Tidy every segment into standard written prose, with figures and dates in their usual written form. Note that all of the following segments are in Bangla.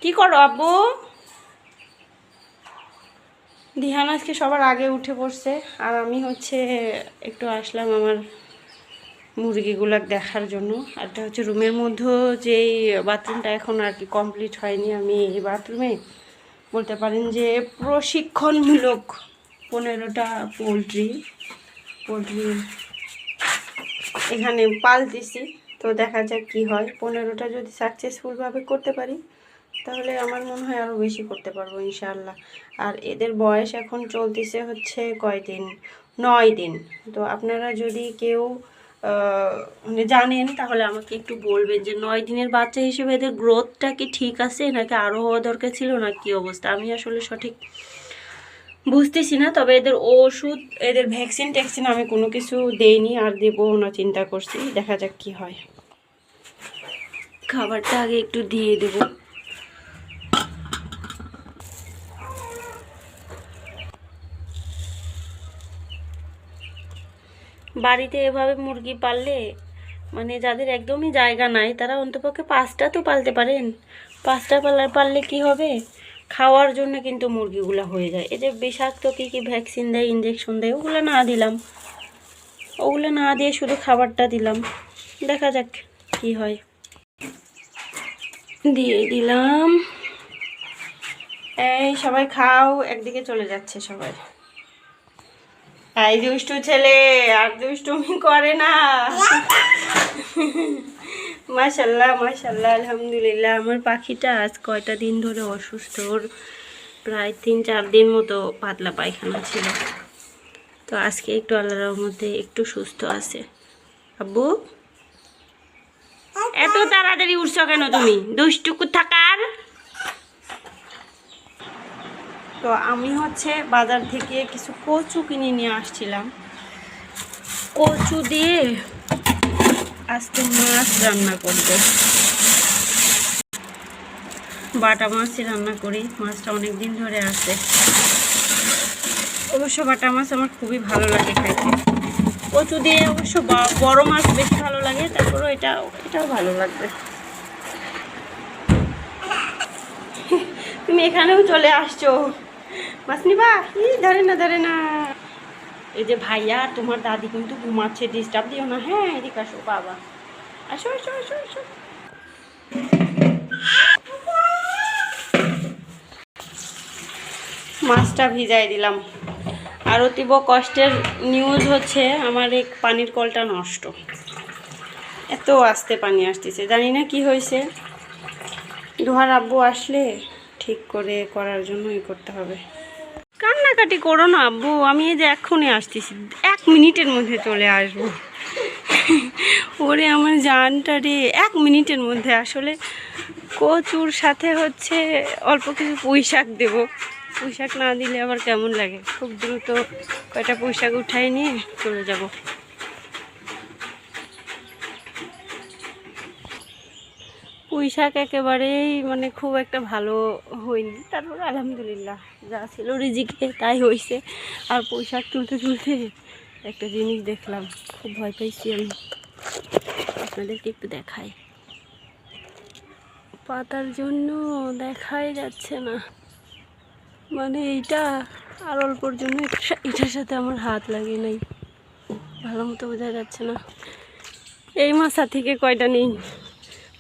কি করো আব্বু? দিহান আজকে সবার আগে উঠে পড়ছে, আর আমি হচ্ছে একটু আসলাম আমার মুরগিগুলো দেখার জন্য। আর এটা হচ্ছে রুমের মধ্যে যেই বাথরুমটা এখন আর কি কমপ্লিট হয়নি। আমি এই বাথরুমে বলতে পারেন যে প্রশিক্ষণমূলক 15টা পোলট্রি এখানে পালতেছি। তো দেখা যাক কি হয়। 15টা যদি সাকসেসফুলভাবে করতে পারি তাহলে আমার মনে হয় আরও বেশি করতে পারবো ইনশাআল্লাহ। আর এদের বয়স এখন চলতেছে হচ্ছে কয়দিন, 9 দিন। তো আপনারা যদি কেউ মানে জানেন তাহলে আমাকে একটু বলবেন যে 9 দিনের বাচ্চা হিসেবে এদের গ্রোথটা কি ঠিক আছে নাকি আরও হওয়া দরকার ছিল, না কি অবস্থা আমি আসলে সঠিক বুঝতেছি না। তবে এদের ওষুধ, এদের ভ্যাকসিন ট্যাকসিন আমি কোনো কিছু দেইনি, আর দেবো না চিন্তা করছি। দেখা যাক কি হয়। খাবারটা আগে একটু দিয়ে দেবো। বাড়িতে এভাবে মুরগি পাললে মানে যাদের একদমই জায়গা নাই তারা অন্তপক্ষে 5টা তো পালতে পারেন। 5টা পাললে কি হবে, খাওয়ার জন্য কিন্তু মুরগিগুলো হয়ে যায়। এই যে বিষাক্ত কী ভ্যাকসিন দেয়, ইঞ্জেকশন দেয়, ওগুলো না দিলাম, ওগুলো না দিয়ে শুধু খাবারটা দিলাম। দেখা যাক কি হয়। দিয়ে দিলাম। এই সবাই খাও, একদিকে চলে যাচ্ছে সবাই। এই দুষ্টু ছেলে আর দুষ্টুমি করে না। মাশাল্লাহ মাশাল্লাহ আলহামদুলিল্লাহ। আমার পাখিটা আজ কয়টা দিন ধরে অসুস্থ, ওর প্রায় 3-4 দিন মতো পাতলা পায়খানা ছিল। তো আজকে একটু আল্লাহর রহমতে একটু সুস্থ আছে। আব্বু এত তাড়াতাড়ি উঠছো কেন তুমি, দুষ্টু থাকার? তো আমি হচ্ছে বাজার থেকে কিছু কচু কিনে নিয়ে আসছিলাম। কচু দিয়ে আজকে মাছ রান্না করবো, বাটা মাছই রান্না করি। মাছটা অনেক দিন ধরে আছে। অবশ্য বাটা মাছ আমার খুবই ভালো লাগে খাইতে। কচু দিয়ে অবশ্য বড় মাছ বেশি ভালো লাগে, তারপরেও এটাও ভালো লাগবে। তুমি এখানেও চলে আসছো, মাছ নিবা? ধরে না। এই যে ভাইয়া তোমার দাদি কিন্তু ঘুমাচ্ছে, ডিস্টার্ব দিও না। হ্যাঁ এদিকে আসো বাবা, আসো। মাছটা ভিজাই দিলাম। আর অতীব কষ্টের নিউজ হচ্ছে আমার এক পানির কলটা নষ্ট। এত আস্তে পানি আসতেছে, জানি না কি হয়েছে। দুহার আব্বু আসলে ঠিক করে করার জন্যই করতে হবে। কান্নাকাটি করো না আব্বু, আমি এই যে এক্ষুনি আসতেছি, 1 মিনিটের মধ্যে চলে আসবো। ওরে আমার জানটা রে, 1 মিনিটের মধ্যে। আসলে কচুর সাথে হচ্ছে অল্প কিছু পুঁই শাক দেবো। পুঁই শাক না দিলে আবার কেমন লাগে। খুব দ্রুত কয়টা পুঁই শাক উঠাই নিয়ে চলে যাব। পুঁই শাক একেবারেই মানে খুব একটা ভালো হয়নি, তারপরে আলহামদুলিল্লাহ যা ছিল রিজিকে তাই হয়েছে। আর পুঁই শাক তুলতে একটা জিনিস দেখলাম, খুব ভয় পাইছি আমি। আপনাদেরকে একটু দেখাই, পাতার জন্য দেখাই যাচ্ছে না। মানে এইটা আর অল্পর জন্য এটার সাথে আমার হাত লাগে নাই, ভালো মতো বোঝা যাচ্ছে না। এই মাছা থেকে কয়টা নেই,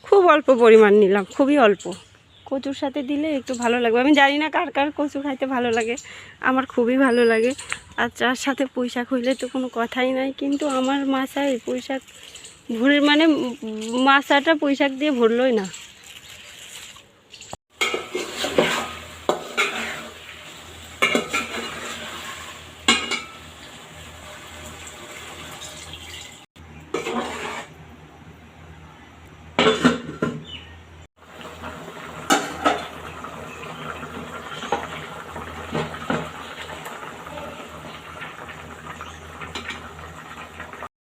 খুব অল্প পরিমাণ নিলাম, খুবই অল্প। কচুর সাথে দিলে একটু ভালো লাগবে। আমি জানি না কার কার কচু খাইতে ভালো লাগে, আমার খুবই ভালো লাগে। আর তার সাথে পুঁই শাক হইলে তো কোনো কথাই নাই। কিন্তু আমার মাছায় পুঁই শাক ভরে, মানে মাছাটা পুঁই শাক দিয়ে ভরলই না।